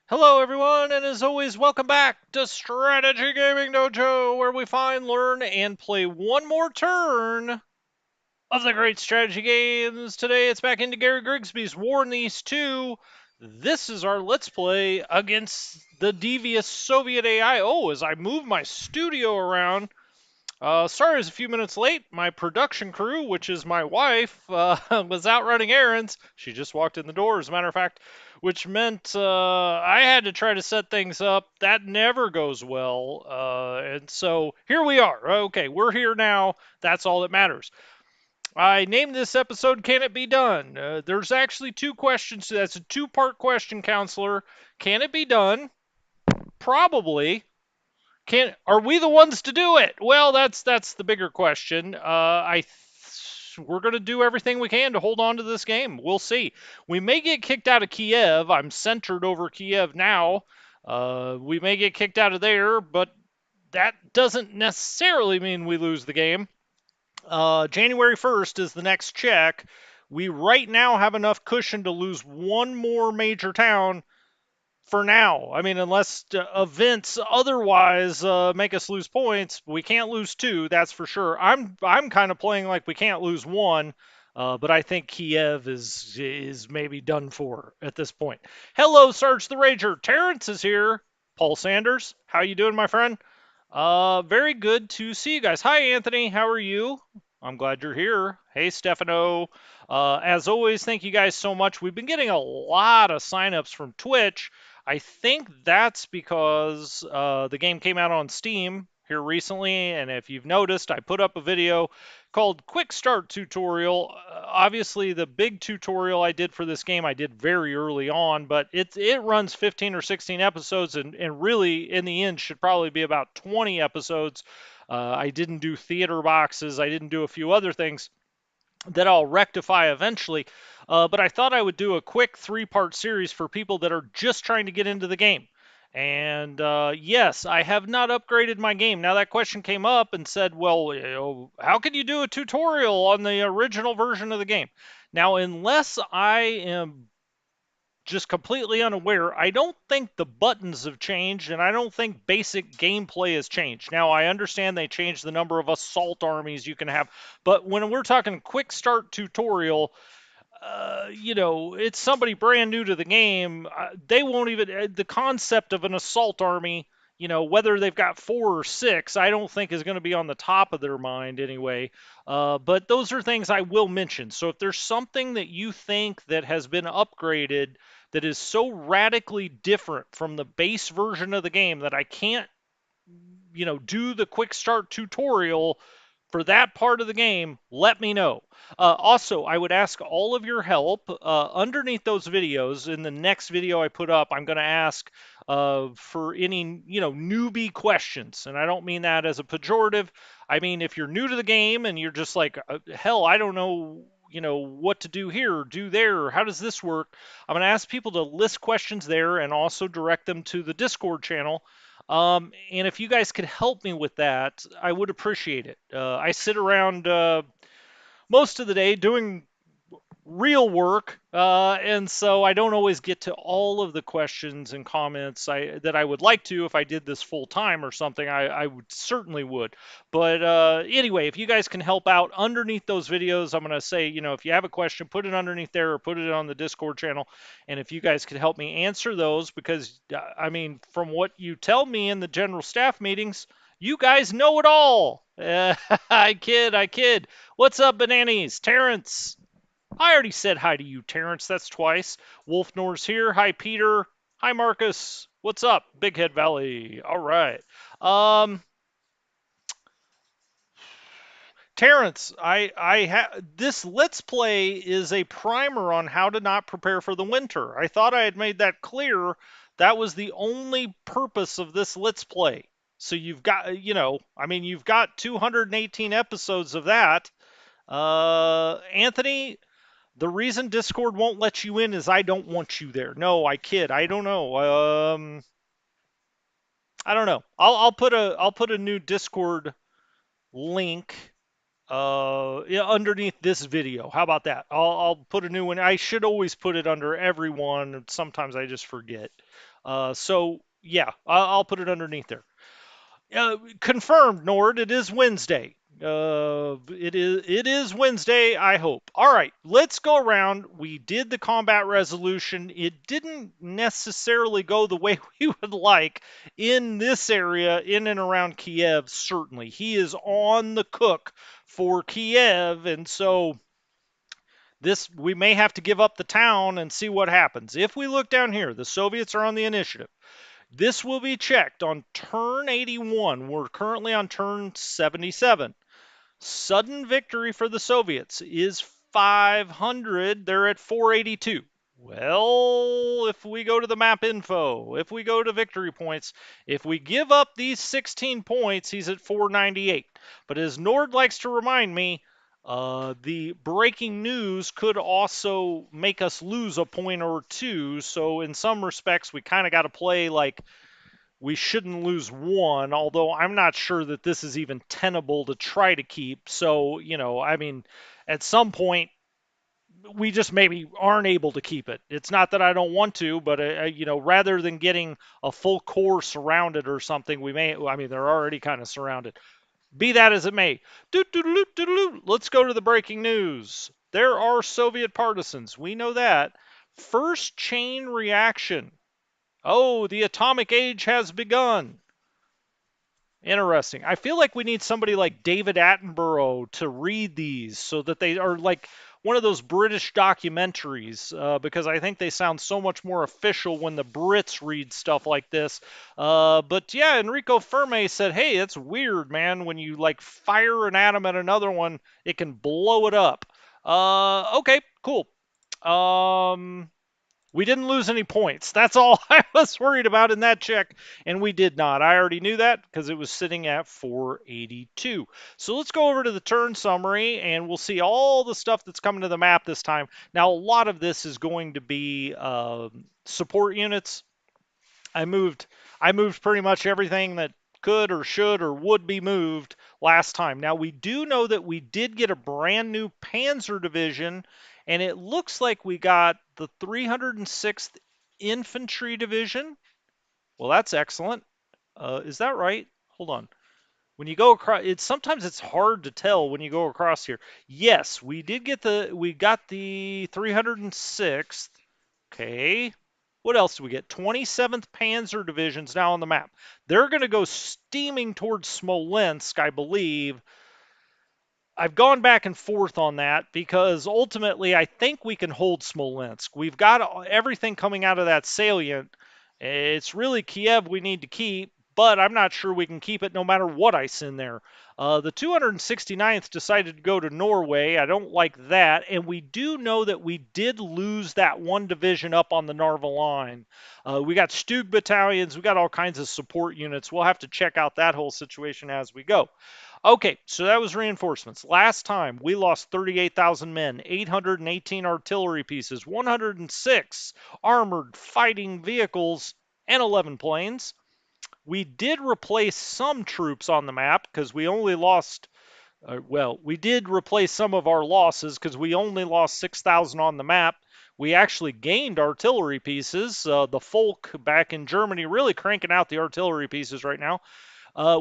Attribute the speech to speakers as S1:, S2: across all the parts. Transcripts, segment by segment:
S1: Hello, everyone, and as always, welcome back to Strategy Gaming Dojo, where we find, learn, and play one more turn of the great strategy games. Today, it's back into Gary Grigsby's War in the East 2. This is our Let's Play against the devious Soviet AI. Oh, as I move my studio around, sorry I was a few minutes late. My production crew, which is my wife, was out running errands. She just walked in the door, as a matter of fact, which meant I had to try to set things up. That never goes well. And so here we are. Okay, we're here now. That's all that matters. I named this episode Can It Be Done? There's actually two questions. That's a two-part question, counselor. Can it be done? Probably. Can Are we the ones to do it? Well, that's the bigger question. We're going to do everything we can to hold on to this game. We'll see. We may get kicked out of Kiev. I'm centered over Kiev now. We may get kicked out of there, but that doesn't necessarily mean we lose the game. January 1st is the next check. We right now have enough cushion to lose one more major town for now. I mean, unless events otherwise make us lose points, we can't lose two. That's for sure. I'm kind of playing like we can't lose one, but I think Kiev is maybe done for at this point. Hello, Sarge the Rager. Terrence is here. Paul Sanders, how you doing, my friend? Very good to see you guys. Hi, Anthony. How are you? I'm glad you're here. Hey, Stefano. As always, thank you guys so much. We've been getting a lot of signups from Twitch. I think that's because the game came out on Steam here recently, and if you've noticed, I put up a video called Quick Start Tutorial. Obviously, the big tutorial I did for this game I did very early on, but it runs 15 or 16 episodes, and really, in the end, should probably be about 20 episodes. I didn't do theater boxes. I didn't do a few other things that I'll rectify eventually. But I thought I would do a quick three-part series for people that are just trying to get into the game. And yes, I have not upgraded my game. Now that question came up and said, well, how can you do a tutorial on the original version of the game? Now, unless I am just completely unaware, I don't think the buttons have changed, and I don't think basic gameplay has changed. Now, I understand they changed the number of assault armies you can have, but when we're talking quick start tutorial, it's somebody brand new to the game. They won't even, the concept of an assault army, whether they've got four or six, I don't think is going to be on the top of their mind anyway. But those are things I will mention. So if there's something that you think that has been upgraded that is so radically different from the base version of the game that I can't, do the quick start tutorial for that part of the game, let me know. Also, I would ask all of your help underneath those videos. In the next video I put up, I'm going to ask for any, newbie questions. And I don't mean that as a pejorative. I mean, if you're new to the game and you're just like, hell, I don't know, what to do here, do there, how does this work? I'm going to ask people to list questions there and also direct them to the Discord channel. And if you guys could help me with that, I would appreciate it. I sit around most of the day doing real work, and so I don't always get to all of the questions and comments that I would like to. If I did this full time or something, I would certainly would. But anyway, if you guys can help out underneath those videos, I'm going to say, if you have a question, put it underneath there or put it on the Discord channel. And if you guys could help me answer those, because I mean, from what you tell me in the general staff meetings, you guys know it all. I kid, I kid. What's up, Bananas? Terrence. I already said hi to you, Terrence. That's twice. Wolf Nor's here. Hi, Peter. Hi, Marcus. What's up, Big Head Valley? All right. Um, Terrence, this Let's Play is a primer on how to not prepare for the winter. I thought I had made that clear. That was the only purpose of this Let's Play. So you've got, I mean, you've got 218 episodes of that. Anthony, the reason Discord won't let you in is I don't want you there. No, I kid. I don't know. I don't know. I'll put a new Discord link Yeah, underneath this video. How about that? I'll put a new one. I should always put it under everyone. Sometimes I just forget. So yeah, I'll put it underneath there. Confirmed, Nord. It is Wednesday. It is Wednesday. I hope. All right, let's go around. We did the combat resolution. It didn't necessarily go the way we would like in this area, in and around Kiev. Certainly, he is on the cook for Kiev, and so this we may have to give up the town and see what happens. If we look down here, the Soviets are on the initiative. This will be checked on turn 81. We're currently on turn 77. Sudden victory for the Soviets is 500. They're at 482. Well, if we go to the map info, if we go to victory points, if we give up these 16 points, he's at 498. But as Nord likes to remind me, the breaking news could also make us lose a point or two. So in some respects, we kind of got to play like we shouldn't lose one, although I'm not sure that this is even tenable to try to keep. So, I mean, at some point, we just maybe aren't able to keep it. It's not that I don't want to, but, rather than getting a full core surrounded or something, I mean, they're already kind of surrounded. Be that as it may. Let's go to the breaking news. There are Soviet partisans. We know that. First chain reaction. Oh, the atomic age has begun. Interesting. I feel like we need somebody like David Attenborough to read these so that they are like one of those British documentaries, because I think they sound so much more official when the Brits read stuff like this. But yeah, Enrico Fermi said, hey, it's weird, man. When you like fire an atom at another one, it can blow it up. Okay, cool. Um, we didn't lose any points. That's all I was worried about in that check, and we did not. I already knew that because it was sitting at 482. So let's go over to the turn summary, and we'll see all the stuff that's coming to the map this time. Now, a lot of this is going to be support units. I moved pretty much everything that could or should or would be moved last time. Now we do know that we did get a brand new Panzer division, and it looks like we got the 306th Infantry Division. Well, that's excellent. Is that right? Hold on. When you go across, sometimes it's hard to tell when you go across here. Yes, we got the 306th. Okay. What else do we get? 27th Panzer Division's now on the map. They're going to go steaming towards Smolensk, I believe. I've gone back and forth on that because ultimately I think we can hold Smolensk. We've got everything coming out of that salient. It's really Kiev we need to keep, but I'm not sure we can keep it no matter what I send there. The 269th decided to go to Norway. I don't like that. And we do know that we did lose that one division up on the Narva line. We got Stug battalions. We got all kinds of support units. We'll have to check out that whole situation as we go. Okay, so that was reinforcements. Last time we lost 38,000 men, 818 artillery pieces, 106 armored fighting vehicles, and 11 planes. We did replace some troops on the map because we only lost, we did replace some of our losses because we only lost 6,000 on the map. We actually gained artillery pieces. The Folk back in Germany really cranking out the artillery pieces right now.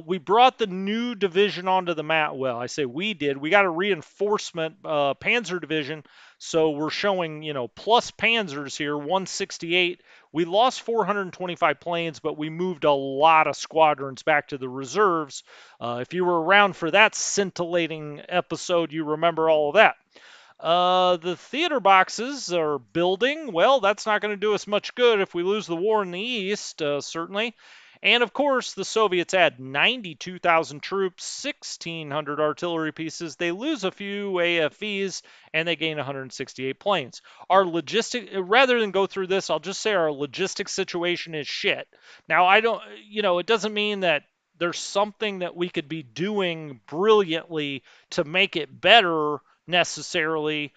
S1: We brought the new division onto the map. Well, I say we did. We got a reinforcement Panzer division, so we're showing, plus Panzers here, 168. We lost 425 planes, but we moved a lot of squadrons back to the reserves. If you were around for that scintillating episode, you remember all of that. The theater boxes are building. Well, that's not going to do us much good if we lose the war in the east, certainly. And of course, the Soviets add 92,000 troops, 1,600 artillery pieces. They lose a few AFVs, and they gain 168 planes. Rather than go through this, I'll just say our logistics situation is shit. Now, it doesn't mean that there's something that we could be doing brilliantly to make it better necessarily.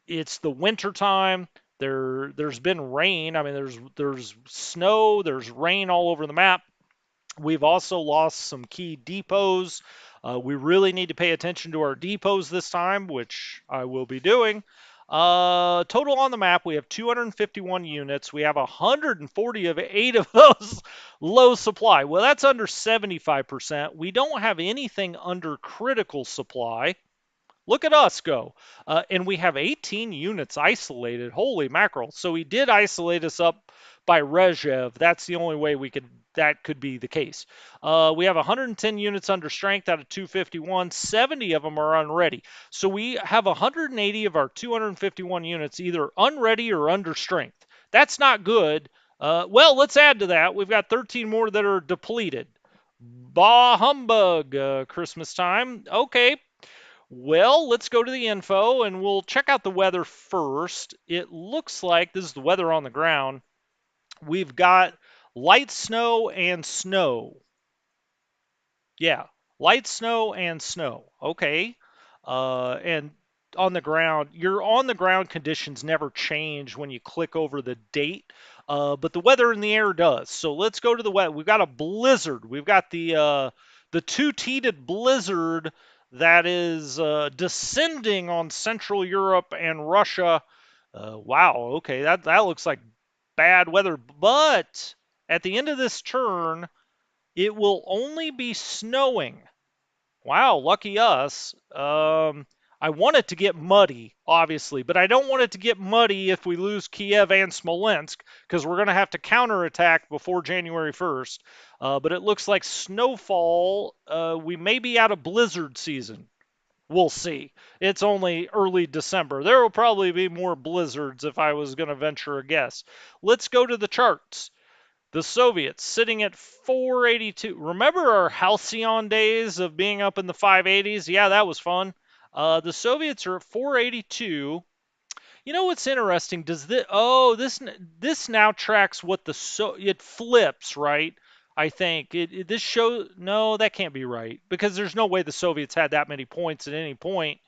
S1: It's the winter time. There's been rain. I mean, there's snow, there's rain all over the map. We've also lost some key depots. We really need to pay attention to our depots this time, which I will be doing. Total on the map, we have 251 units. We have 140 of 8 of those low supply. Well, that's under 75%. We don't have anything under critical supply. Look at us go. And we have 18 units isolated. Holy mackerel. So he did isolate us up by Rezhev. That's the only way that could be the case. We have 110 units under strength out of 251. 70 of them are unready. So we have 180 of our 251 units either unready or under strength. That's not good. Well, let's add to that. We've got 13 more that are depleted. Bah humbug, Christmas time. Okay, well, let's go to the info and we'll check out the weather first. It looks like this is the weather on the ground. We've got light snow and snow. Yeah, light snow and snow. Okay. And on the ground, your on the ground conditions never change when you click over the date, but the weather in the air does. So let's go to the weather. We've got a blizzard. We've got the two-teated blizzard that is descending on Central Europe and Russia. Wow. Okay, that looks like bad weather. But at the end of this turn, it will only be snowing. Wow, lucky us. I want it to get muddy, obviously, but I don't want it to get muddy if we lose Kiev and Smolensk, because we're going to have to counterattack before January 1st. But it looks like snowfall, we may be out of blizzard season. We'll see. It's only early December. There will probably be more blizzards if I was going to venture a guess. Let's go to the charts. The Soviets sitting at 482. Remember our halcyon days of being up in the 580s? Yeah, that was fun. The Soviets are at 482. You know what's interesting? Does this? Oh, this now tracks what it flips, right? I think this shows. No, that can't be right because there's no way the Soviets had that many points at any point.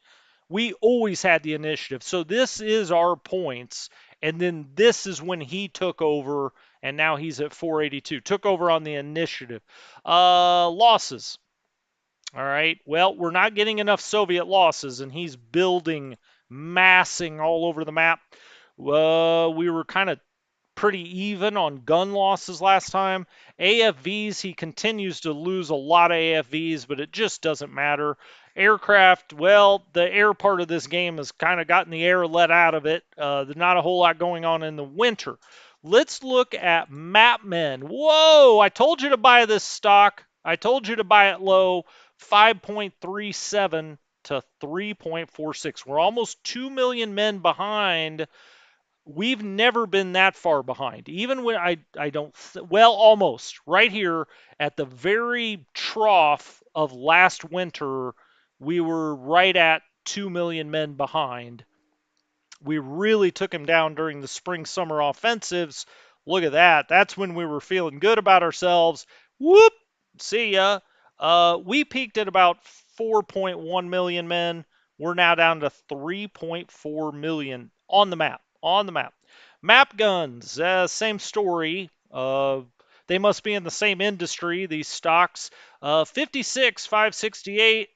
S1: We always had the initiative. So this is our points. And then this is when he took over, and now he's at 482. Took over on the initiative. Losses. All right. Well, we're not getting enough Soviet losses, and he's building, massing all over the map. We were kind of pretty even on gun losses last time. AFVs, he continues to lose a lot of AFVs, but it just doesn't matter. Aircraft, well, the air part of this game has kind of gotten the air let out of it. There's not a whole lot going on in the winter. Let's look at Mapmen. Whoa, I told you to buy this stock. I told you to buy it low, 5.37 to 3.46. We're almost 2 million men behind. We've never been that far behind. Even when I don't, well, almost right here at the very trough of last winter, we were right at 2 million men behind. We really took him down during the spring summer offensives. Look at that. That's when we were feeling good about ourselves. Whoop! See ya. We peaked at about 4.1 million men. We're now down to 3.4 million on the map. On the map. Map guns, same story. They must be in the same industry, these stocks. 56, 568.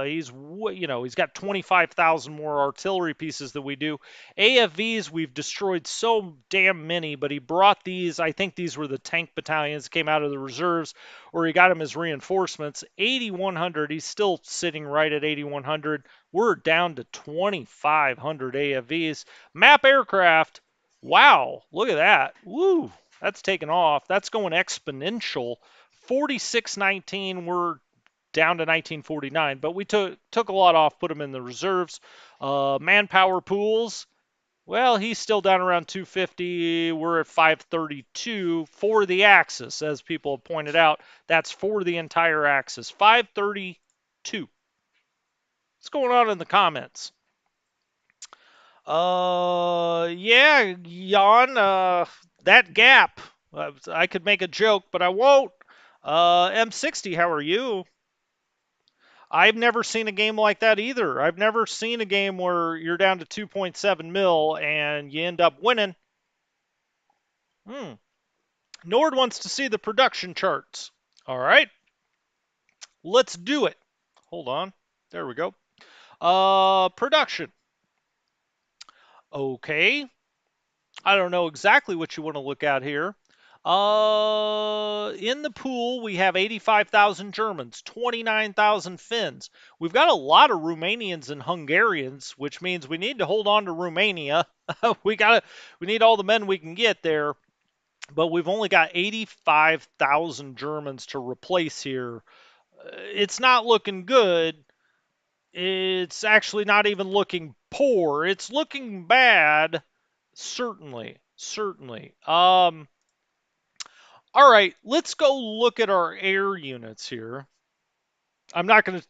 S1: He's got 25,000 more artillery pieces than we do. AFVs, we've destroyed so damn many, but he brought these. I think these were the tank battalions that came out of the reserves, or he got them as reinforcements. 8,100. He's still sitting right at 8,100. We're down to 2,500 AFVs. Map aircraft. Wow, look at that. Woo. That's taken off. That's going exponential. 4619, we're down to 1949, but we took a lot off, put them in the reserves. Manpower pools, well, he's still down around 250. We're at 532 for the Axis, as people have pointed out. That's for the entire Axis. 532. What's going on in the comments? Yeah, Jan, that gap. I could make a joke, but I won't. M60, how are you? I've never seen a game like that either. I've never seen a game where you're down to 2.7 mil and you end up winning. Nord wants to see the production charts. All right. Let's do it. Hold on. There we go. Production. Okay. I don't know exactly what you want to look at here. In the pool, we have 85,000 Germans, 29,000 Finns. We've got a lot of Romanians and Hungarians, which means we need to hold on to Romania. we need all the men we can get there, but we've only got 85,000 Germans to replace here. It's not looking good. It's actually not even looking poor. It's looking bad. Certainly, certainly. All right, let's go look at our air units here. I'm not going to,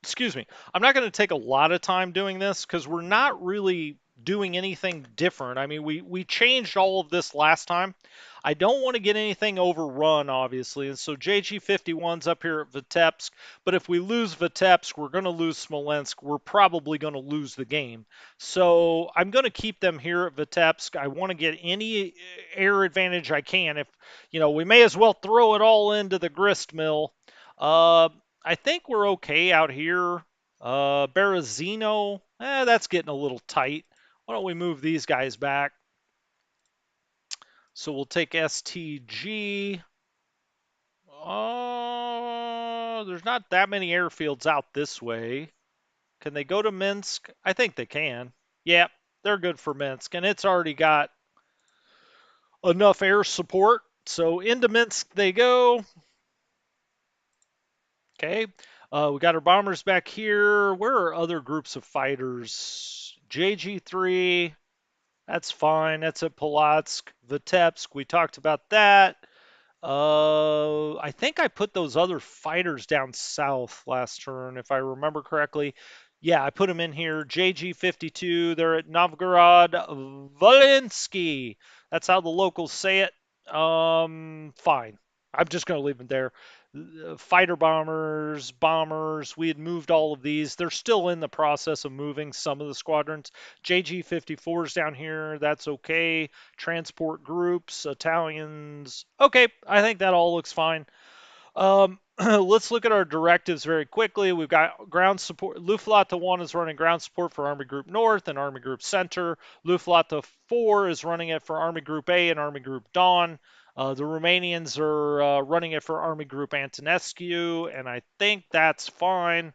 S1: excuse me, I'm not going to take a lot of time doing this because we're not really doing anything different. I mean, we changed all of this last time. I don't want to get anything overrun, obviously, and so JG51's up here at Vitebsk, but if we lose Vitebsk, we're going to lose Smolensk. We're probably going to lose the game. So I'm going to keep them here at Vitebsk. I want to get any air advantage I can. If, we may as well throw it all into the grist mill. I think we're okay out here. Berezino, that's getting a little tight. Why don't we move these guys back? So we'll take STG. There's not that many airfields out this way. Can they go to Minsk? I think they can. Yeah, they're good for Minsk, and it's already got enough air support. So into Minsk they go. Okay. We got our bombers back here. Where are other groups of fighters? JG3. That's fine. That's at Polotsk. Vitebsk. We talked about that. I think I put those other fighters down south last turn, if I remember correctly. Yeah, I put them in here. JG52. They're at Novgorod Volensky. That's how the locals say it. Fine. I'm just going to leave them there. Fighter bombers. We had moved all of these. They're still in the process of moving some of the squadrons. JG54s down here. That's okay. Transport groups, Italians. Okay, I think that all looks fine. Let's look at our directives very quickly. We've got ground support. Luftflotte 1 is running ground support for Army Group North and Army Group Center. Luftflotte 4 is running it for Army Group A and Army Group Dawn. The Romanians are running it for Army Group Antonescu, and I think that's fine.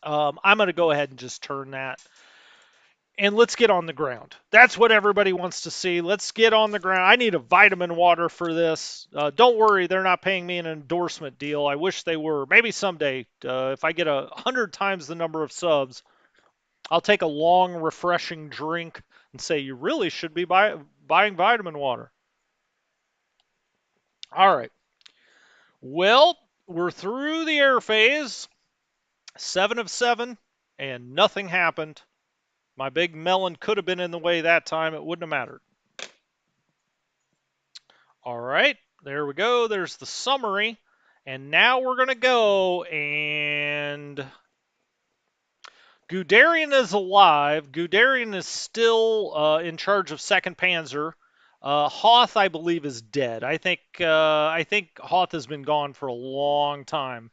S1: I'm going to go ahead and just turn that. And let's get on the ground. That's what everybody wants to see. Let's get on the ground. I need a vitamin water for this. Don't worry, they're not paying me an endorsement deal. I wish they were. Maybe someday, if I get 100 times the number of subs, I'll take a long, refreshing drink and say, you really should be buying vitamin water. All right. Well, we're through the air phase. 7 of 7, and nothing happened. My big melon could have been in the way that time. It wouldn't have mattered. All right, there we go. There's the summary. And now we're going to go and Guderian is alive. Guderian is still in charge of 2nd Panzer. Hoth, I believe, is dead. I think Hoth has been gone for a long time.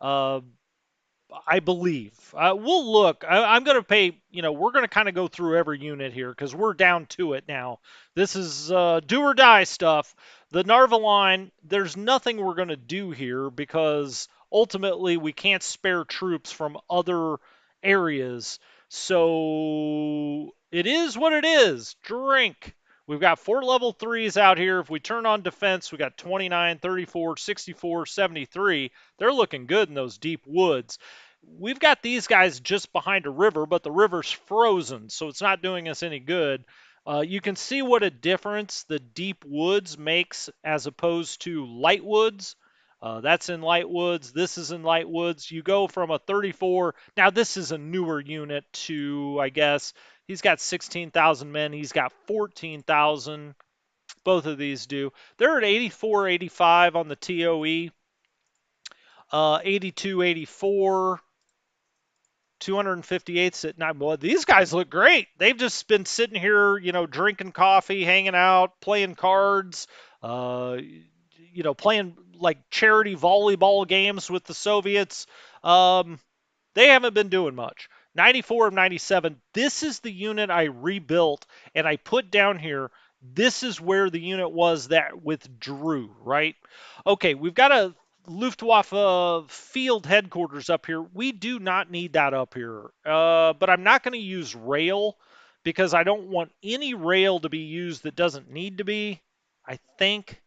S1: I believe. We'll look. I'm going to pay, we're going to kind of go through every unit here because we're down to it now. This is do or die stuff. The Narva line, there's nothing we're going to do here because ultimately we can't spare troops from other areas. So it is what it is. Drink. We've got 4 level 3s out here. If we turn on defense, we got 29, 34, 64, 73. They're looking good in those deep woods. We've got these guys just behind a river, but the river's frozen, so it's not doing us any good. You can see what a difference the deep woods makes as opposed to light woods. That's in light woods. This is in light woods. You go from a 34. Now, this is a newer unit to, I guess, he's got 16,000 men. He's got 14,000. Both of these do. They're at 84, 85 on the TOE. 82, 84. 258 at 9. Well, these guys look great. They've just been sitting here, drinking coffee, hanging out, playing cards, playing like charity volleyball games with the Soviets. Um, they haven't been doing much. 94 of 97. This is the unit I rebuilt and I put down here. This is where the unit was that withdrew, right? Okay, we've got a Luftwaffe field headquarters up here. We do not need that up here. But I'm not going to use rail because I don't want any rail to be used that doesn't need to be. I think.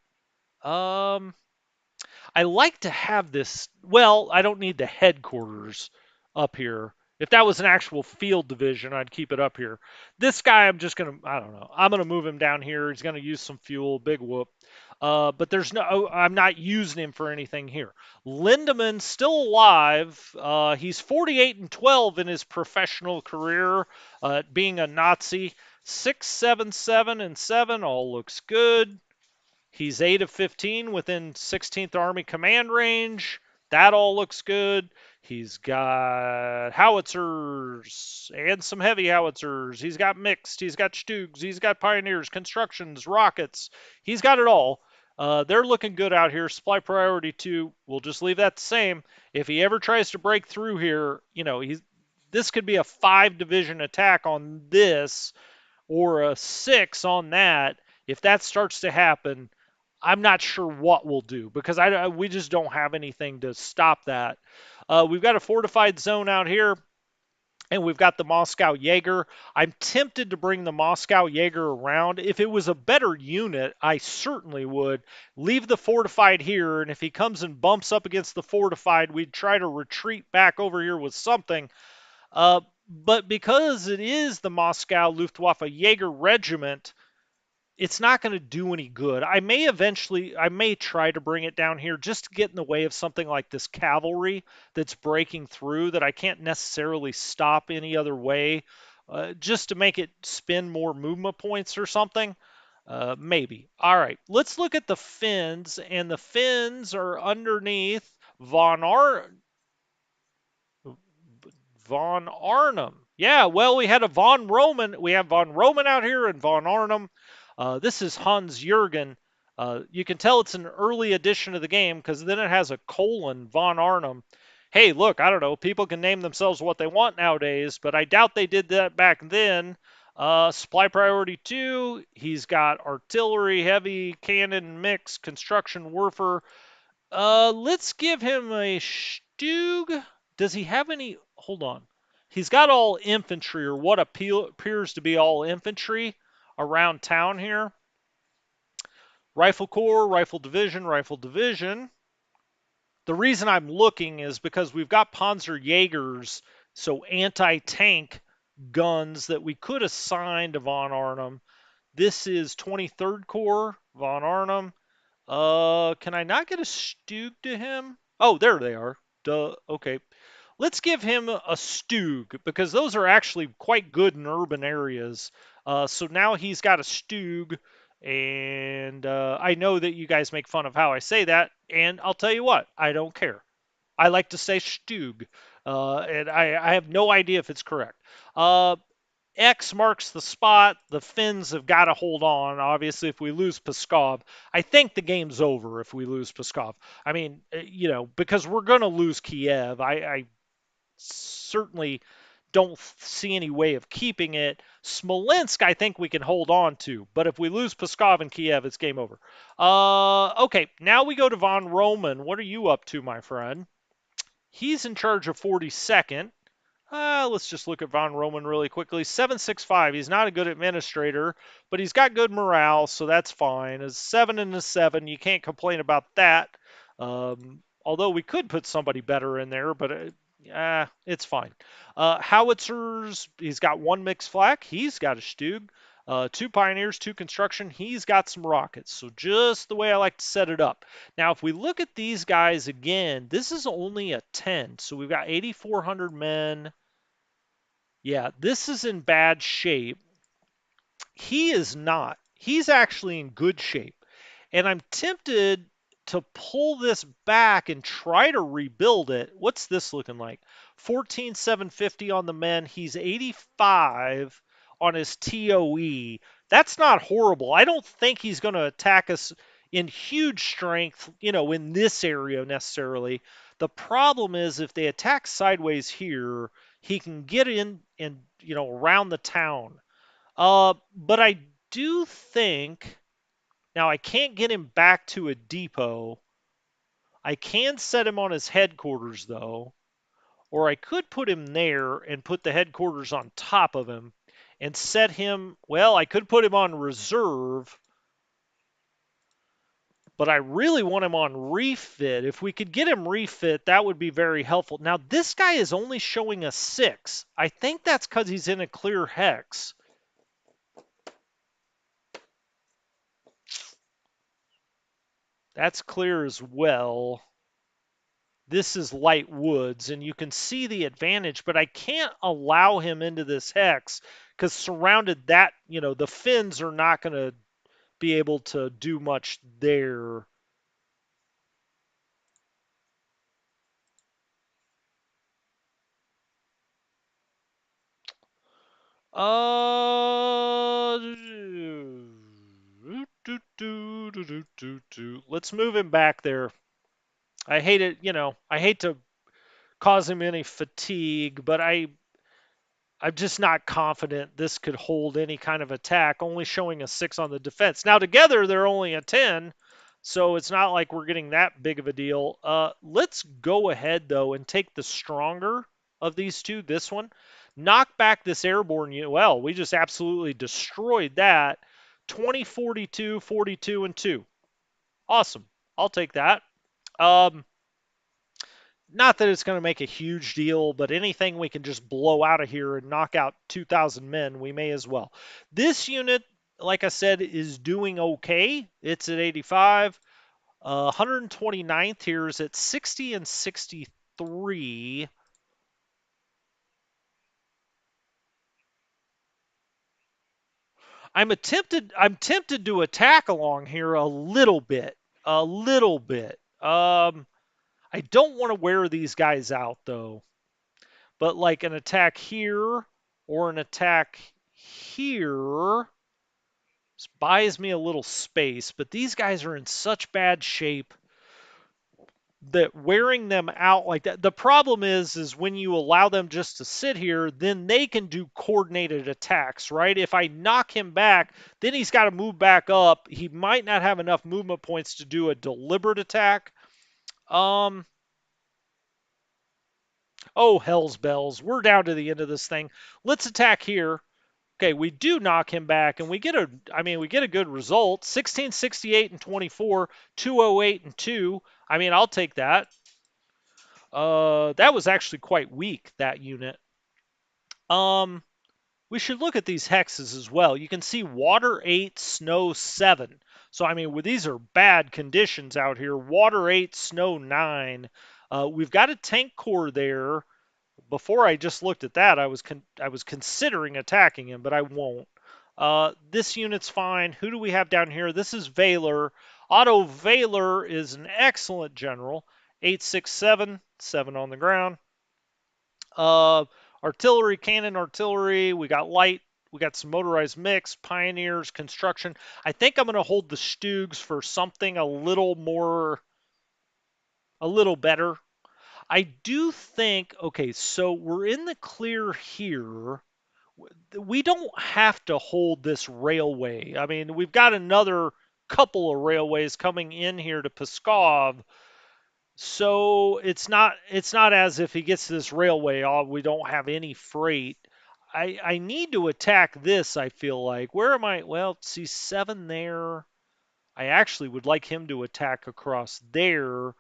S1: Um, I like to have this. Well, I don't need the headquarters up here. If that was an actual field division, I'd keep it up here. This guy, I'm just going to, I don't know. I'm going to move him down here. He's going to use some fuel. Big whoop. But there's no, I'm not using him for anything here. Lindemann's still alive. He's 48 and 12 in his professional career, being a Nazi. 6, 7, 7, and 7 all looks good. He's 8 of 15 within 16th Army command range. That all looks good. He's got howitzers and some heavy howitzers. He's got mixed. He's got Stugs. He's got pioneers, constructions, rockets. He's got it all. They're looking good out here. Supply priority 2. We'll just leave that the same. If he ever tries to break through here, this could be a 5-division attack on this or a 6 on that. If that starts to happen, I'm not sure what we'll do because we just don't have anything to stop that. We've got a fortified zone out here, and we've got the Moscow Jaeger. I'm tempted to bring the Moscow Jaeger around. If it was a better unit, I certainly would. Leave the fortified here, and if he comes and bumps up against the fortified, we'd try to retreat back over here with something. But because it is the Moscow Luftwaffe Jaeger Regiment, it's not going to do any good. I may try to bring it down here just to get in the way of something like this cavalry that's breaking through that I can't necessarily stop any other way, just to make it spend more movement points or something. Maybe. All right, let's look at the Finns, and the Finns are underneath Von Arnhem. Yeah, well, we had a Von Roman. We have Von Roman out here and Von Arnhem. This is Hans Jürgen. You can tell it's an early edition of the game because then it has a colon, Von Arnhem. Hey, look, I don't know. People can name themselves what they want nowadays, but I doubt they did that back then. Supply priority 2. He's got artillery, heavy, cannon, mix, construction, warfare. Let's give him a Stug. Does he have any? Hold on. He's got all infantry, or what appears to be all infantry around town here. Rifle Corps, Rifle Division, Rifle Division. The reason I'm looking is because we've got Panzer Jaegers, so anti-tank guns that we could assign to Von Arnhem. This is 23rd Corps, Von Arnhem. Can I not get a Stug to him? Oh, there they are. Duh. Okay. Let's give him a Stug because those are actually quite good in urban areas. So now he's got a Stug, and I know that you guys make fun of how I say that, and I'll tell you what, I don't care. I like to say Stug, and I have no idea if it's correct. X marks the spot. The Finns have got to hold on. Obviously, if we lose Pskov, I think the game's over if we lose Pskov. I mean, because we're going to lose Kiev. I certainly don't see any way of keeping it. Smolensk, I think we can hold on to. But if we lose Pskov and Kiev, it's game over. Okay, now we go to Von Roman. What are you up to, my friend? He's in charge of 42nd. Let's just look at Von Roman really quickly. 765. He's not a good administrator, but he's got good morale, so that's fine. A 7 and a 7. You can't complain about that. Although we could put somebody better in there, but it's fine. Howitzers. He's got 1 mixed flak. He's got a Stug. 2 pioneers, 2 construction. He's got some rockets. So just the way I like to set it up. Now, if we look at these guys again, this is only a 10. So we've got 8,400 men. Yeah, this is in bad shape. He is not. He's actually in good shape. And I'm tempted to pull this back and try to rebuild it. What's this looking like? 14,750 on the men. He's 85 on his TOE. That's not horrible. I don't think he's going to attack us in huge strength, in this area necessarily. The problem is if they attack sideways here, he can get in and, around the town. But I do think now I can't get him back to a depot. I can set him on his headquarters though, or I could put him there and put the headquarters on top of him and set him, well, I could put him on reserve, but I really want him on refit. If we could get him refit, that would be very helpful. Now, this guy is only showing a 6. I think that's because he's in a clear hex. That's clear as well. This is light woods, and you can see the advantage, but I can't allow him into this hex because surrounded that, the fins are not going to be able to do much there. Let's move him back there. I hate it, I hate to cause him any fatigue, but I'm just not confident this could hold any kind of attack, only showing a 6 on the defense. Now, together, they're only a 10, so it's not like we're getting that big of a deal. Let's go ahead, though, and take the stronger of these two, this one. Knock back this airborne unit. Well, we just absolutely destroyed that. 20, 42, 42, and 2. Awesome. I'll take that. Not that it's going to make a huge deal, but anything we can just blow out of here and knock out 2,000 men, we may as well. This unit, like I said, is doing okay. It's at 85. 129th here is at 60 and 63. I'm tempted to attack along here a little bit. A little bit. I don't want to wear these guys out though. But like an attack here or an attack here buys me a little space. But these guys are in such bad shape that wearing them out like that. The problem is when you allow them just to sit here, then they can do coordinated attacks, right? If I knock him back, then he's got to move back up. He might not have enough movement points to do a deliberate attack. Oh, hell's bells. We're down to the end of this thing. Let's attack here. Okay, we do knock him back, and we get a good result. 1668 and 24, 208 and 2. I'll take that. That was actually quite weak, that unit. We should look at these hexes as well. You can see water 8, snow 7. So, these are bad conditions out here. Water 8, snow 9. We've got a tank core there. Before I just looked at that, I was considering attacking him, but I won't. This unit's fine. Who do we have down here? This is Valor. Otto Valor is an excellent general. 867, 7 on the ground. Artillery, cannon, artillery. We got light. We got some motorized mix, pioneers, construction. I think I'm going to hold the Stugs for something a little better. I do think, okay, so we're in the clear here. We don't have to hold this railway. We've got another couple of railways coming in here to Pskov. So it's not as if he gets to this railway, we don't have any freight. I need to attack this, I feel like. Where am I? Well, see 7 there. I actually would like him to attack across there.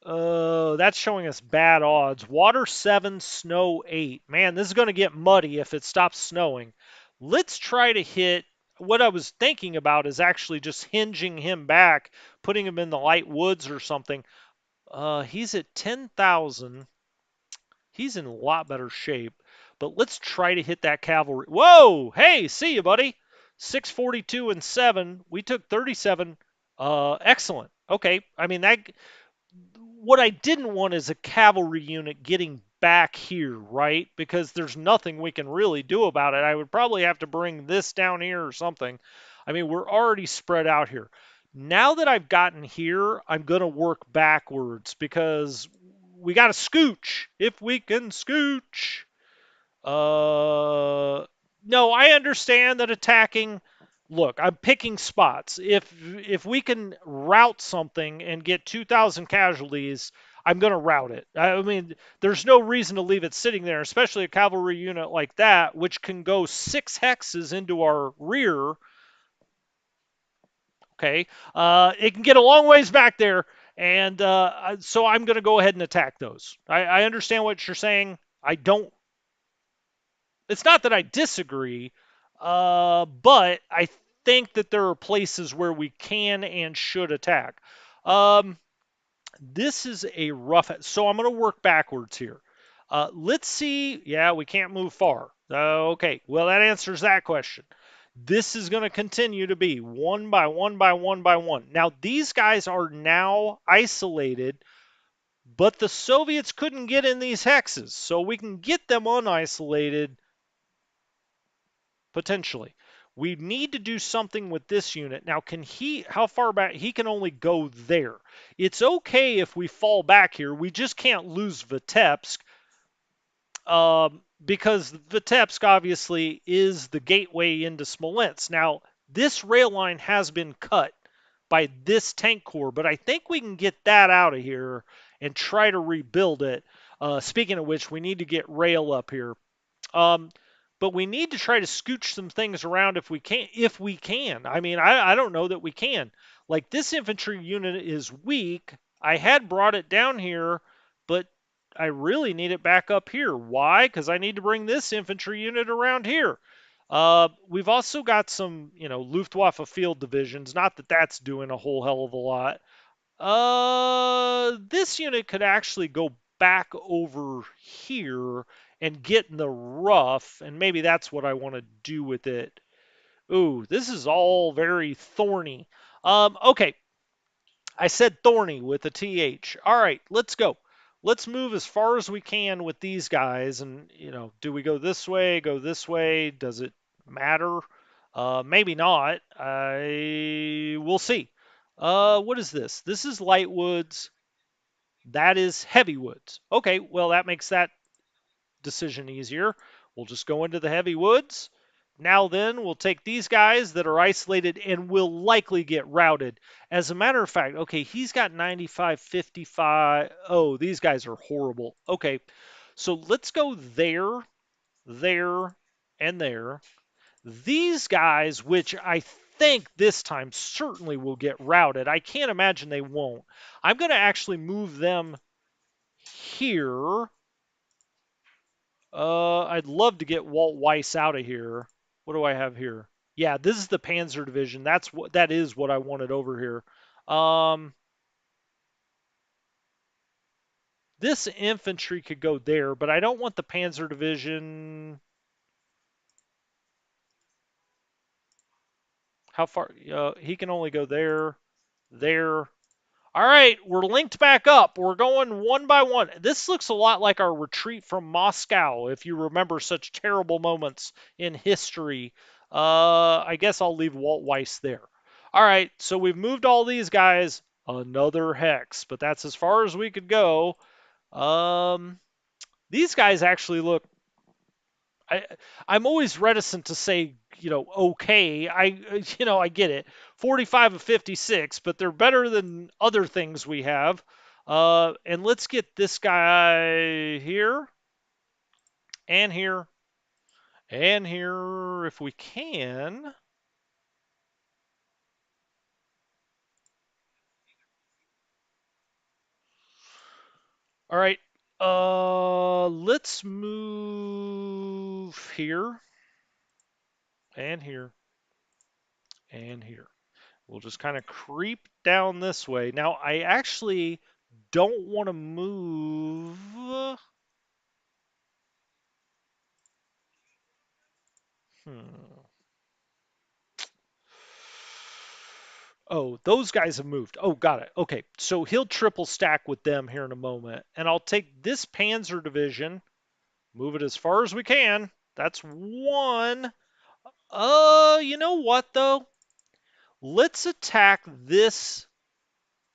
S1: That's showing us bad odds. Water 7, snow 8. Man, this is going to get muddy if it stops snowing. Let's try to hit. What I was thinking about is actually just hinging him back, putting him in the light woods or something. He's at 10,000. He's in a lot better shape. But let's try to hit that cavalry. Whoa! Hey, see you, buddy. 642 and 7. We took 37. Excellent. Okay. What I didn't want is a cavalry unit getting back here, right? Because there's nothing we can really do about it. I would probably have to bring this down here or something. I mean, we're already spread out here. Now that I've gotten here, I'm going to work backwards because we got to scooch if we can scooch. No, I understand that attacking. Look, I'm picking spots. If we can route something and get 2,000 casualties, I'm going to route it. I mean, there's no reason to leave it sitting there, especially a cavalry unit like that, which can go 6 hexes into our rear. Okay, it can get a long ways back there, and so I'm going to go ahead and attack those. I understand what you're saying. I don't. It's not that I disagree, but I think that there are places where we can and should attack. Um, this is a rough. So I'm going to work backwards here. Let's see. Yeah, we can't move far. Okay, well, that answers that question. This is going to continue to be one by one by one by one. Now, these guys are now isolated, but the Soviets couldn't get in these hexes, so we can get them unisolated potentially. We need to do something with this unit. Now, how far back? He can only go there. It's okay if we fall back here. We just can't lose Vitebsk because Vitebsk obviously is the gateway into Smolensk. Now, this rail line has been cut by this tank corps, but I think we can get that out of here and try to rebuild it. Speaking of which, we need to get rail up here. Um, but we need to try to scooch some things around if we can. If we can, I mean, I don't know that we can. Like this infantry unit is weak. I had brought it down here, but I really need it back up here. Why? Because I need to bring this infantry unit around here. We've also got some, Luftwaffe field divisions. Not that that's doing a whole hell of a lot. This unit could actually go back over here and get in the rough, and maybe that's what I want to do with it. Ooh, this is all very thorny. Okay, I said thorny with a TH. All right, let's go. Let's move as far as we can with these guys, and do we go this way? Go this way? Does it matter? Maybe not. We'll see. What is this? This is light woods. That is heavy woods. Okay, well that makes that decision easier. We'll just go into the heavy woods. Now then, we'll take these guys that are isolated and will likely get routed. As a matter of fact, okay, he's got 95, 55. Oh, these guys are horrible. Okay, so let's go there, there, and there. These guys, which I think this time certainly will get routed. I can't imagine they won't. I'm going to actually move them here. I'd love to get Walt Weiss out of here. What do I have here? Yeah, this is the Panzer Division. That is what I wanted over here. This infantry could go there, but I don't want the Panzer Division. How far? He can only go there, there. All right, we're linked back up. We're going one by one. This looks a lot like our retreat from Moscow, if you remember such terrible moments in history. I guess I'll leave Walt Weiss there. All right, so we've moved all these guys another hex, but that's as far as we could go. These guys actually look. I'm always reticent to say, okay. I get it. 45 of 56, but they're better than other things we have. And let's get this guy here, and here, and here, if we can. All right. Let's move here, and here, and here. We'll just kind of creep down this way. Now, I actually don't want to move. Hmm. Oh, those guys have moved. Oh, got it. Okay, so he'll triple stack with them here in a moment. And I'll take this Panzer division, move it as far as we can. That's one. You know what, though? Let's attack this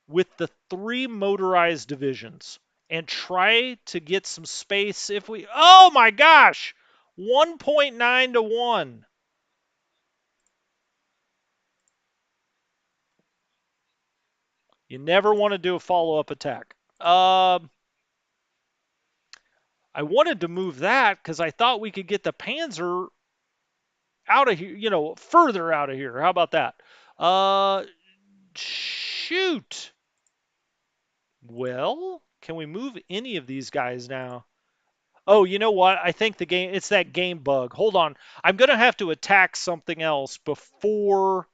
S1: with the 3 motorized divisions and try to get some space if we. Oh my gosh! 1.9 to 1. You never want to do a follow-up attack. I wanted to move that because I thought we could get the Panzer out of here, further out of here. How about that? Shoot. Well, can we move any of these guys now? Oh, you know what? I think it's that game bug. Hold on. I'm going to have to attack something else before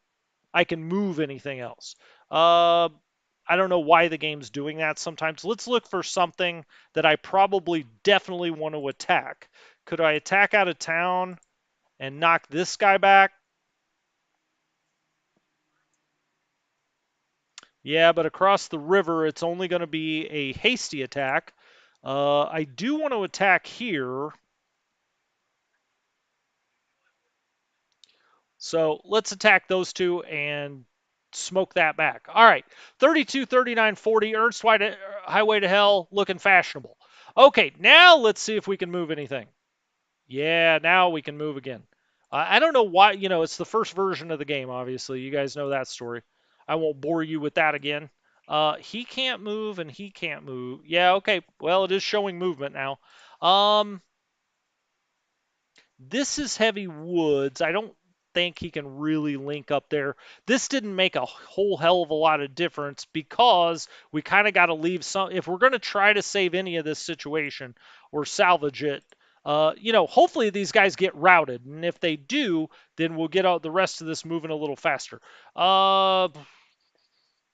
S1: I can move anything else. Uh, I don't know why the game's doing that sometimes. Let's look for something that I probably definitely want to attack. Could I attack out of town and knock this guy back? Yeah, but across the river, it's only going to be a hasty attack. I do want to attack here. So let's attack those two and smoke that back. All right, 32, 39, 40, Ernst Highway to Hell, looking fashionable. Okay, now let's see if we can move anything. Yeah, now we can move again. I don't know why, it's the first version of the game, obviously. You guys know that story. I won't bore you with that again. He can't move and he can't move. Yeah, okay. Well, it is showing movement now. Um, this is heavy woods. I don't think he can really link up there. This didn't make a whole hell of a lot of difference because we kind of got to leave some. If we're going to try to save any of this situation or salvage it, hopefully these guys get routed. And if they do, then we'll get out the rest of this moving a little faster.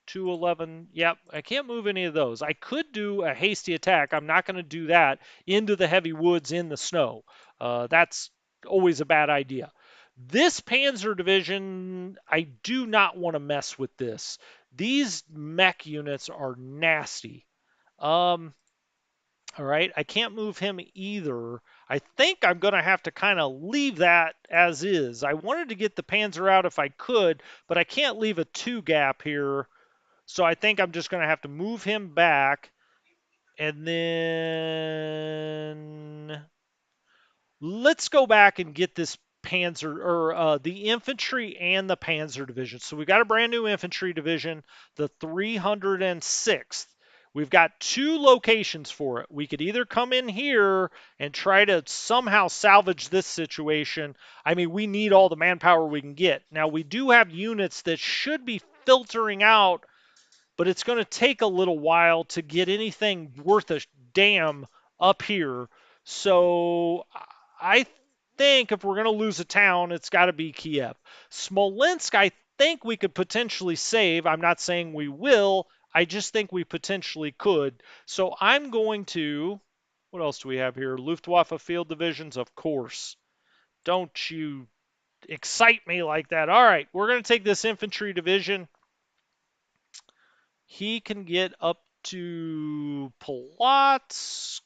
S1: 211. Yep, I can't move any of those. I could do a hasty attack. I'm not going to do that into the heavy woods in the snow. That's always a bad idea. This Panzer division, I do not want to mess with this. These mech units are nasty. All right, I can't move him either. I think I'm going to have to kind of leave that as is. I wanted to get the Panzer out if I could, but I can't leave a 2 gap here. So I think I'm just going to have to move him back. And then let's go back and get this Panzer or the infantry and the Panzer division. So we've got a brand new infantry division, the 306th. We've got 2 locations for it. We could either come in here and try to somehow salvage this situation. I mean, we need all the manpower we can get. Now, we do have units that should be filtering out, but it's going to take a little while to get anything worth a damn up here. So I think if we're going to lose a town, it's got to be Kiev. Smolensk, I think we could potentially save. I'm not saying we will. I just think we potentially could. So I'm going to. What else do we have here? Luftwaffe field divisions, of course. Don't you excite me like that. All right, we're going to take this infantry division. He can get up to Polotsk.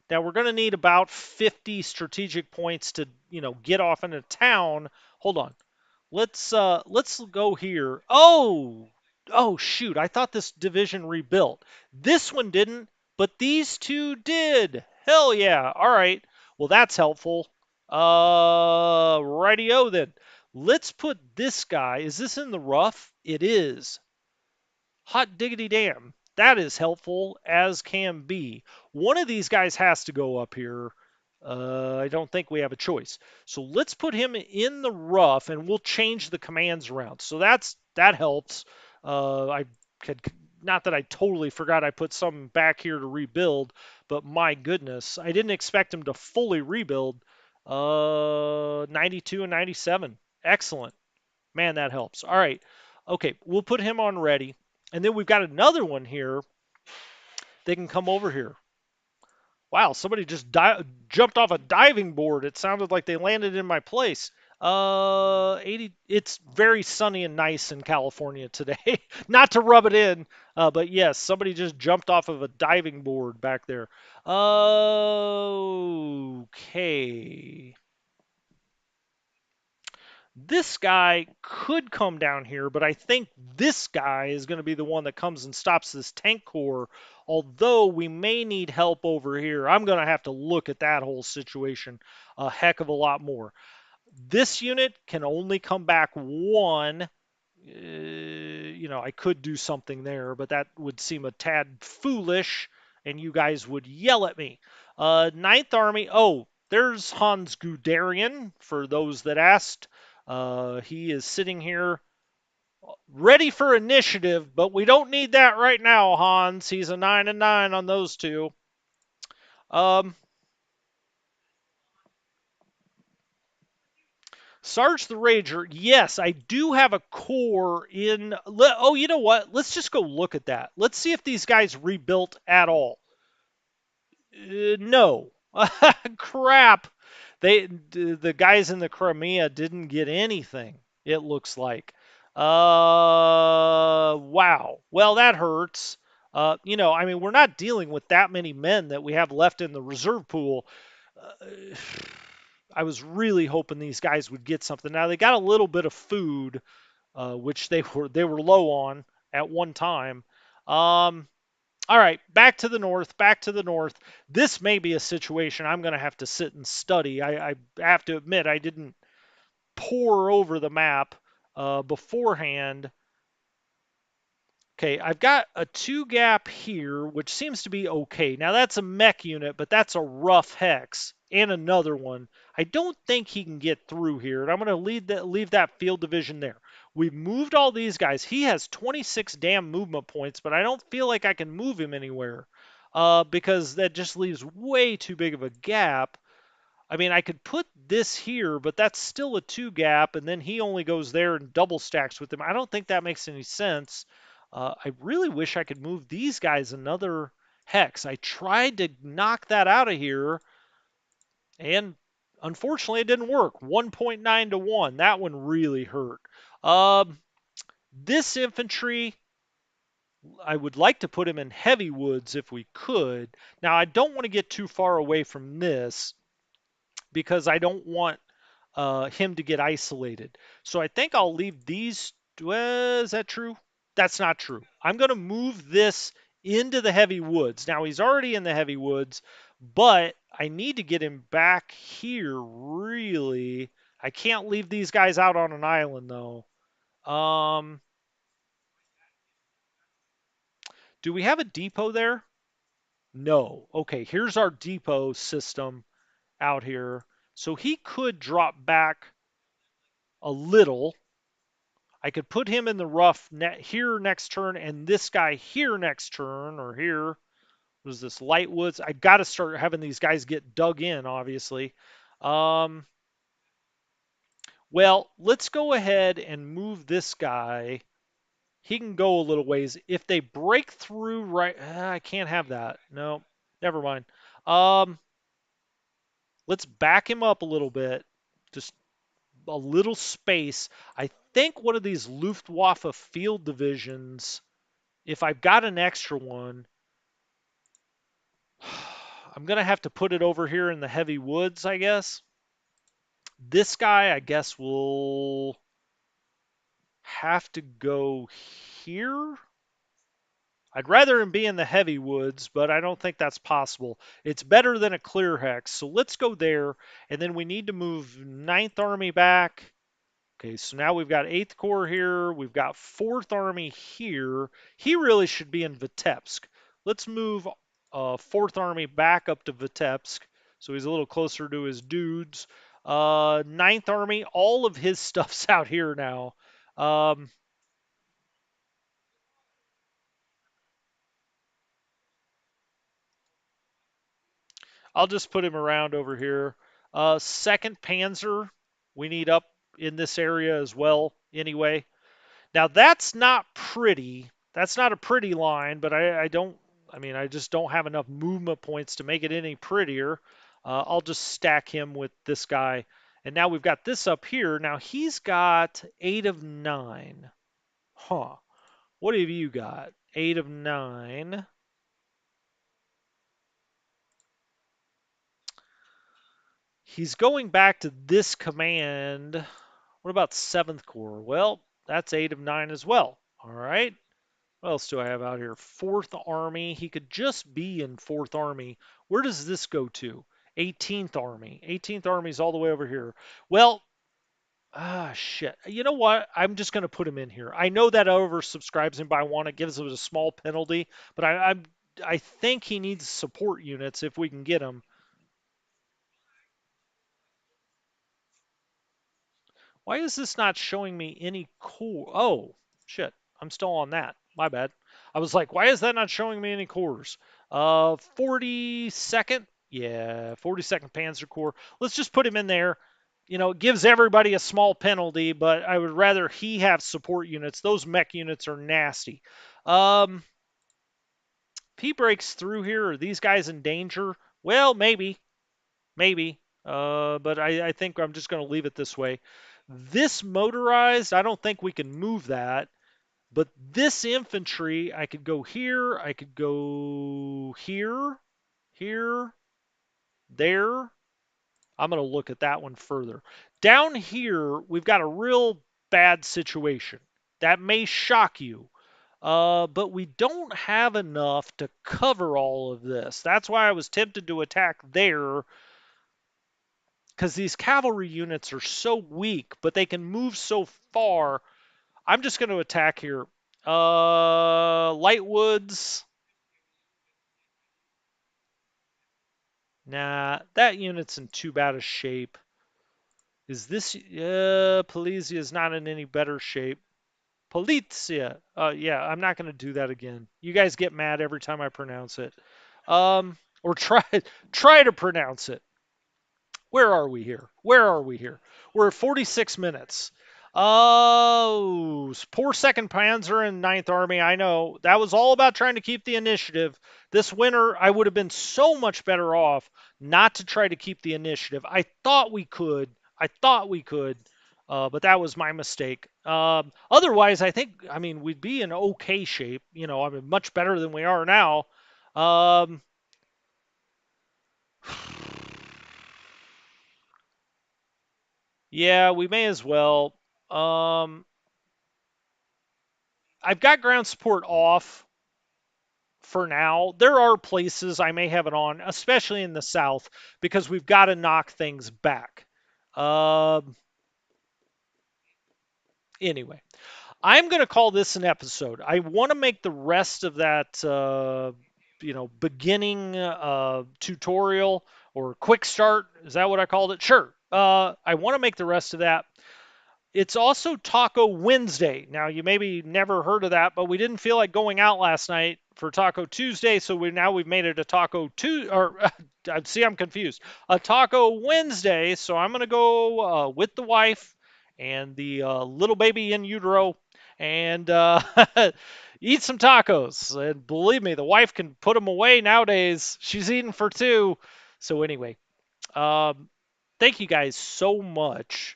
S1: Now we're going to need about 50 strategic points to, get off in a town. Hold on. Let's go here. Oh shoot. I thought this division rebuilt. This one didn't, but these 2 did. Hell yeah. All right. Well, that's helpful. Rightio then. Let's put this guy. Is this in the rough? It is. Hot diggity damn. That is helpful as can be. One of these guys has to go up here. I don't think we have a choice. So let's put him in the rough and we'll change the commands around. So that helps. I could not that I totally forgot I put some back here to rebuild, but my goodness, I didn't expect him to fully rebuild. 92 and 97. Excellent. Man, that helps. All right. Okay, we'll put him on ready. And then we've got another one here. They can come over here. Wow, somebody just jumped off a diving board. It sounded like they landed in my place. 80. It's very sunny and nice in California today. Not to rub it in, but yes, somebody just jumped off of a diving board back there. Okay. This guy could come down here, but I think this guy is going to be the one that comes and stops this tank core, although we may need help over here. I'm going to have to look at that whole situation a heck of a lot more. This unit can only come back one. I could do something there, but that would seem a tad foolish, and you guys would yell at me. Ninth Army. Oh, there's Hans Guderian, for those that asked. He is sitting here ready for initiative, but we don't need that right now, Hans. He's a 9 and 9 on those two. Um, Sarge the Rager, yes, I do have a core in. Oh, you know what? Let's just go look at that. Let's see if these guys rebuilt at all. No. Crap. The guys in the Crimea didn't get anything, it looks like. Wow. Well, that hurts. I mean, we're not dealing with that many men that we have left in the reserve pool. Uh, I was really hoping these guys would get something. Now they got a little bit of food, which they were low on at one time. Um, all right, back to the north, back to the north. This may be a situation I'm going to have to sit and study. I have to admit, I didn't pore over the map beforehand. Okay, I've got a 2 gap here, which seems to be okay. Now that's a mech unit, but that's a rough hex and another one. I don't think he can get through here, and I'm going to leave that field division there. We've moved all these guys. He has 26 damn movement points, but I don't feel like I can move him anywhere because that just leaves way too big of a gap. I mean, I could put this here, but that's still a 2 gap, and then he only goes there and double stacks with him. I don't think that makes any sense. I really wish I could move these guys another hex. I tried to knock that out of here, and unfortunately it didn't work. 1.9 to 1. That one really hurt. Um, this infantry, I would like to put him in heavy woods if we could. Now, I don't want to get too far away from this because I don't want him to get isolated. So I think I'll leave these. Is that true? That's not true. I'm going to move this into the heavy woods. Now he's already in the heavy woods, but I need to get him back here really. I can't leave these guys out on an island though. Um, do we have a depot there? No. Okay, here's our depot system out here. So he could drop back a little. I could put him in the rough here next turn and this guy here next turn or here. Was this light woods? I got to start having these guys get dug in, obviously. Um, well, let's go ahead and move this guy. He can go a little ways. If they break through right, I can't have that. No, never mind. Um, let's back him up a little bit. Just a little space. I think one of these Luftwaffe field divisions, if I've got an extra one, I'm going to have to put it over here in the heavy woods, I guess. This guy, I guess, will have to go here. I'd rather him be in the heavy woods, but I don't think that's possible. It's better than a clear hex, so let's go there. And then we need to move Ninth Army back. Okay, so now we've got 8th Corps here. We've got 4th Army here. He really should be in Vitebsk. Let's move 4th Army back up to Vitebsk so he's a little closer to his dudes. 9th Army, all of his stuff's out here now. I'll just put him around over here. 2nd Panzer, we need up in this area as well anyway. Now that's not pretty. That's not a pretty line, but I don't. I mean, I just don't have enough movement points to make it any prettier. I'll just stack him with this guy, and now we've got this up here. Now he's got 8 of 9. Huh? What have you got? 8 of 9. He's going back to this command. What about 7th Corps? Well, that's 8 of 9 as well. All right. What else do I have out here? 4th Army. He could just be in 4th Army. Where does this go to? 18th Army. 18th Army's all the way over here. Well, shit. You know what? I'm just going to put him in here. I know that oversubscribes him by one. It gives him a small penalty, but I think he needs support units if we can get him. Why is this not showing me any core? Oh, shit. I'm still on that. My bad. I was like, why is that not showing me any cores? 42nd? Yeah, 42nd Panzer Corps. Let's just put him in there. You know, it gives everybody a small penalty, but I would rather he have support units. Those mech units are nasty. If he breaks through here, are these guys in danger? Well, maybe. Maybe. But I think I'm just going to leave it this way. This motorized, I don't think we can move that. But this infantry, I could go here. I could go here, here, there. I'm going to look at that one further. Down here, we've got a real bad situation. That may shock you. But we don't have enough to cover all of this. That's why I was tempted to attack there, because these cavalry units are so weak, but they can move so far. I'm just going to attack here. Lightwoods. Nah, that unit's in too bad a shape. Is this... Polizia is not in any better shape. Polizia. Yeah, I'm not going to do that again. You guys get mad every time I pronounce it. Or try to pronounce it. Where are we here? Where are we here? We're at 46 minutes. Oh, poor 2nd Panzer and 9th Army. I know. That was all about trying to keep the initiative. This winter, I would have been so much better off not to try to keep the initiative. I thought we could. I thought we could. But that was my mistake. Otherwise, I mean, we'd be in okay shape. You know, I mean, much better than we are now. Um, yeah, we may as well. Um, I've got ground support off for now. There are places I may have it on, especially in the south, because we've got to knock things back. Um, anyway, I'm going to call this an episode. I want to make the rest of that, beginning tutorial or quick start. Is that what I called it? Sure. I want to make the rest of that. It's also Taco Wednesday. Now, you maybe never heard of that, but we didn't feel like going out last night for Taco Tuesday, so we've made it a Taco Tuesday, or see, I'm confused. A Taco Wednesday, so I'm gonna go with the wife and the little baby in utero and eat some tacos. And believe me, the wife can put them away nowadays. She's eating for two. So anyway, um, thank you guys so much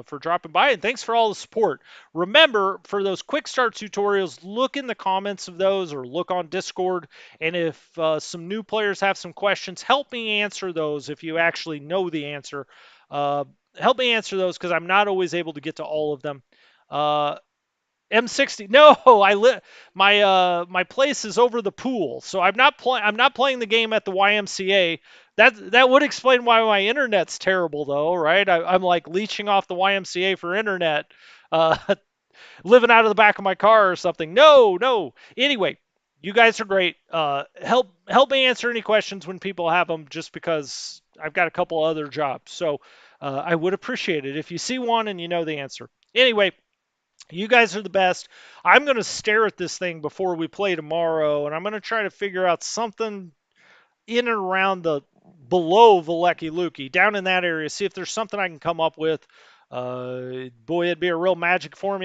S1: for dropping by, and thanks for all the support. Remember, for those quick start tutorials, look in the comments of those or look on Discord, and if some new players have some questions, help me answer those if you actually know the answer. Uh, Help me answer those, because I'm not always able to get to all of them. M60. No, my place is over the pool, so I'm not playing the game at the YMCA. That would explain why my internet's terrible, though, right? I'm like leeching off the YMCA for internet, uh, living out of the back of my car or something. No, no. Anyway, you guys are great. Help me answer any questions when people have them, just because I've got a couple other jobs. So I would appreciate it if you see one and you know the answer. Anyway. You guys are the best. I'm going to stare at this thing before we play tomorrow, and I'm going to try to figure out something in and around the below Valeki Luki, down in that area, see if there's something I can come up with. Boy, it'd be a real magic formula.